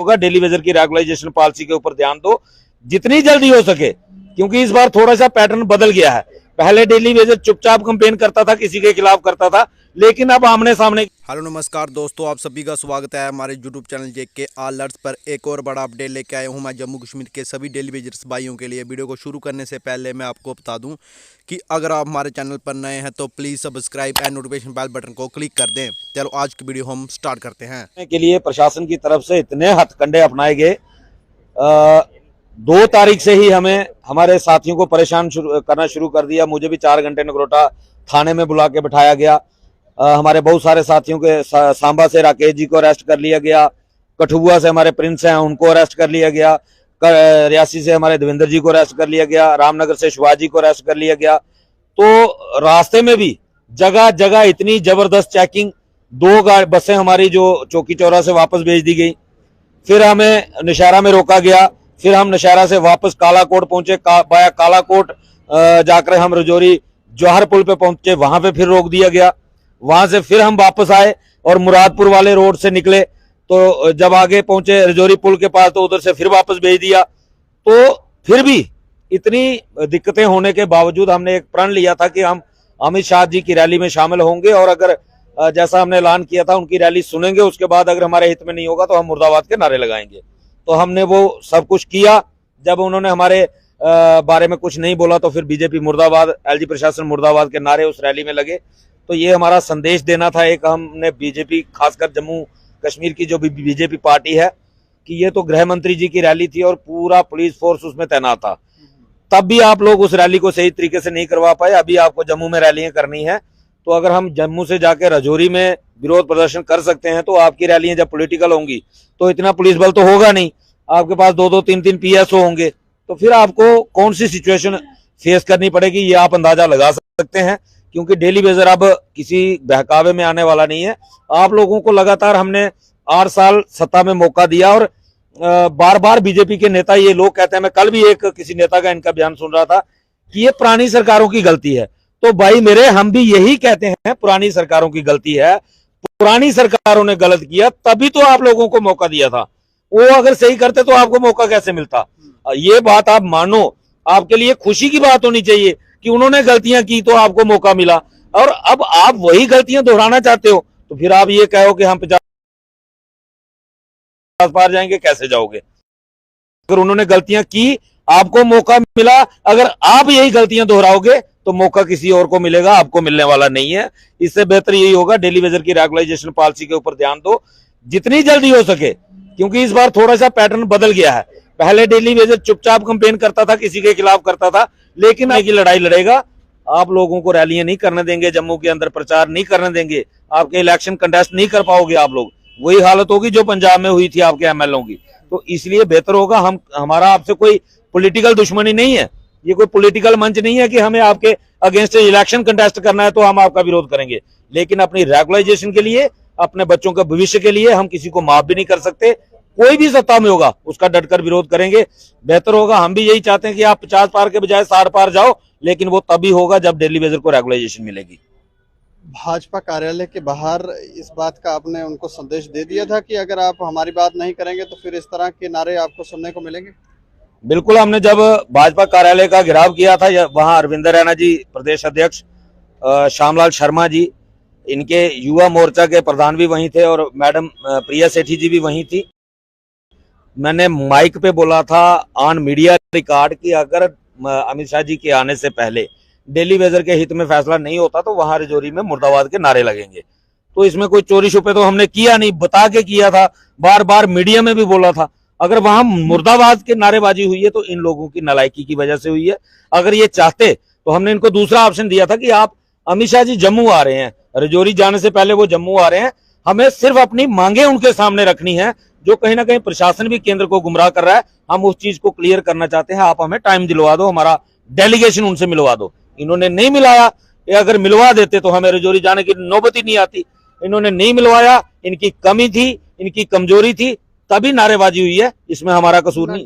होगा daily Vaser की regularisation policy के ऊपर ध्यान दो जितनी जल्दी हो सके, क्योंकि इस बार थोड़ा सा पैटर्न बदल गया है। पहले डेली वेजर चुपचाप कंपेन करता था, किसी के खिलाफ करता था, लेकिन अब आमने सामने। हेलो नमस्कार दोस्तों, आप सभी का स्वागत है हमारे यूट्यूब चैनल जेके अलर्ट्स पर। एक और बड़ा अपडेट लेके आया हूं मैं जम्मू कश्मीर के सभी डेली वेजर्स भाइयों के लिए। वीडियो को शुरू करने से पहले मैं आपको बता दूं कि अगर आप हमारे चैनल पर नए हैं तो please subscribe and notification bell button को क्लिक कर दें। चलो आज की वीडियो हम स्टार्ट करते हैं। के लिए प्रशासन की तरफ से इतने हथकंडे अपनाए गए। 2 तारीख से ही हमें हमारे साथियों को परेशान करना शुरू कर दिया। मुझे भी 4 घंटे नगरोटा थाने में बुला के बिठाया गया। हमारे बहुत सारे साथियों के सांबा से राकेश जी को अरेस्ट कर लिया गया, कठुआ से हमारे प्रिंस हैं उनको अरेस्ट कर लिया गया, रियासी से हमारे देवेंद्र जी को अरेस्ट कर लिया गया, रामनगर से शिवाजी को अरेस्ट कर लिया गया। तो रास्ते में भी जगह जगह इतनी जबरदस्त चेकिंग। 2 बसें हमारी जो चौकी चौरा से वापस भेज दी गई, फिर हमें नौशहरा में रोका गया, फिर हम नौशहरा से वापस कालाकोट पहुंचे, बाया कालाकोट जाकर हम रजौरी जौहर पुल पे पहुंचे, वहां पे फिर रोक दिया गया। वहां से फिर हम वापस आए और मुरादपुर वाले रोड से निकले, तो जब आगे पहुंचे रजौरी पुल के पास तो उधर से फिर वापस भेज दिया। तो फिर भी इतनी दिक्कतें होने के बावजूद हमने एक प्रण लिया था कि हम अमित शाह जी की रैली में शामिल होंगे और अगर जैसा हमने ऐलान किया था उनकी रैली सुनेंगे, उसके बाद अगर हमारे हित में नहीं होगा तो हम मुर्दाबाद के नारे लगाएंगे। तो हमने वो सब कुछ किया। जब उन्होंने हमारे बारे में कुछ नहीं बोला तो फिर बीजेपी मुर्दाबाद, एलजी प्रशासन मुर्दाबाद के नारे उस रैली में लगे। तो ये हमारा संदेश देना था एक, हमने बीजेपी खासकर जम्मू कश्मीर की जो भी बीजेपी पार्टी है, कि ये तो गृह मंत्री जी की रैली थी और पूरा पुलिस फोर्स उसमें तैनात था, तब भी आप लोग उस रैली को सही तरीके से नहीं करवा पाए। अभी आपको जम्मू में रैलियां करनी है, तो अगर हम जम्मू से जाकर रजौरी में विरोध प्रदर्शन कर सकते हैं तो आपकी रैलियां जब पॉलिटिकल होंगी तो इतना पुलिस बल तो होगा नहीं, आपके पास 2-2, 3-3 पीएसओ होंगे, तो फिर आपको कौन सी सिचुएशन फेस करनी पड़ेगी ये आप अंदाजा लगा सकते हैं। क्योंकि डेली वेजर अब किसी बहकावे में आने वाला नहीं है। आप लोगों को लगातार हमने 8 साल सत्ता में मौका दिया और बार बार बीजेपी के नेता ये लोग कहते हैं, मैं कल भी एक किसी नेता का इनका बयान सुन रहा था कि ये पुरानी सरकारों की गलती है। तो भाई मेरे, हम भी यही कहते हैं पुरानी सरकारों की गलती है। पुरानी सरकारों ने गलत किया तभी तो आप लोगों को मौका दिया था। वो अगर सही करते तो आपको मौका कैसे मिलता? ये बात आप मानो, आपके लिए खुशी की बात होनी चाहिए कि उन्होंने गलतियां की तो आपको मौका मिला, और अब आप वही गलतियां दोहराना चाहते हो। तो फिर आप ये कहो कि हम 50 पार जाएंगे, कैसे जाओगे? अगर उन्होंने गलतियां की, आपको मौका मिला, अगर आप यही गलतियां दोहराओगे तो मौका किसी और को मिलेगा, आपको मिलने वाला नहीं है। इससे बेहतर यही होगा डेली वेजर की रेगुलाइजेशन पॉलिसी के ऊपर ध्यान दो जितनी जल्दी हो सके, क्योंकि इस बार थोड़ा सा पैटर्न बदल गया है। पहले डेली वेजर चुपचाप कंपेन करता था, किसी के खिलाफ करता था, लेकिन आगे लड़ाई लड़ेगा। आप लोगों को रैलियां नहीं करने देंगे, जम्मू के अंदर प्रचार नहीं करने देंगे, आपके इलेक्शन कंटेस्ट नहीं कर पाओगे आप लोग। वही हालत होगी जो पंजाब में हुई थी आपके एमएलओ की। तो इसलिए बेहतर होगा, हमारा आपसे कोई पॉलिटिकल दुश्मनी नहीं है, ये कोई पॉलिटिकल मंच नहीं है कि हमें आपके अगेंस्ट इलेक्शन कंटेस्ट करना है तो हम आपका विरोध करेंगे। लेकिन अपनी रेगुलाइजेशन के लिए, अपने बच्चों के भविष्य के लिए हम किसी को माफ भी नहीं कर सकते। कोई भी सत्ता में होगा उसका डटकर विरोध करेंगे। बेहतर होगा, हम भी यही चाहते हैं कि आप 50 पार के बजाय 60 पार जाओ, लेकिन वो तभी होगा जब डेली वेजर को रेगुलाइजेशन मिलेगी। भाजपा कार्यालय के बाहर इस बात का आपने उनको संदेश दे दिया था कि अगर आप हमारी बात नहीं करेंगे तो फिर इस तरह के नारे आपको सुनने को मिलेंगे? बिल्कुल, हमने जब भाजपा कार्यालय का घेराव किया था, वहां अरविंदर रैना जी प्रदेश अध्यक्ष, श्यामलाल शर्मा जी, इनके युवा मोर्चा के प्रधान भी वहीं थे, और मैडम प्रिया सेठी जी भी वहीं थी। मैंने माइक पे बोला था ऑन मीडिया रिकॉर्ड कि अगर अमित शाह जी के आने से पहले डेली वेजर के हित में फैसला नहीं होता तो वहां रजौरी में मुर्दाबाद के नारे लगेंगे। तो इसमें कोई चोरी छुपे तो हमने किया नहीं, बता के किया था, बार बार मीडिया में भी बोला था। अगर वहां मुर्दाबाद के नारेबाजी हुई है तो इन लोगों की नालायकी की वजह से हुई है। अगर ये चाहते तो हमने इनको दूसरा ऑप्शन दिया था कि आप, अमित शाह जी जम्मू आ रहे हैं, रजौरी जाने से पहले वो जम्मू आ रहे हैं, हमें सिर्फ अपनी मांगे उनके सामने रखनी है, जो कहीं ना कहीं प्रशासन भी केंद्र को गुमराह कर रहा है, हम उस चीज को क्लियर करना चाहते हैं। आप हमें टाइम दिलवा दो, हमारा डेलीगेशन उनसे मिलवा दो। इन्होंने नहीं मिलाया, अगर मिलवा देते तो हमें रजौरी जाने की नौबत ही नहीं आती। इन्होंने नहीं मिलवाया, इनकी कमी थी, इनकी कमजोरी थी, तभी नारेबाजी हुई है, इसमें हमारा कसूर नहीं।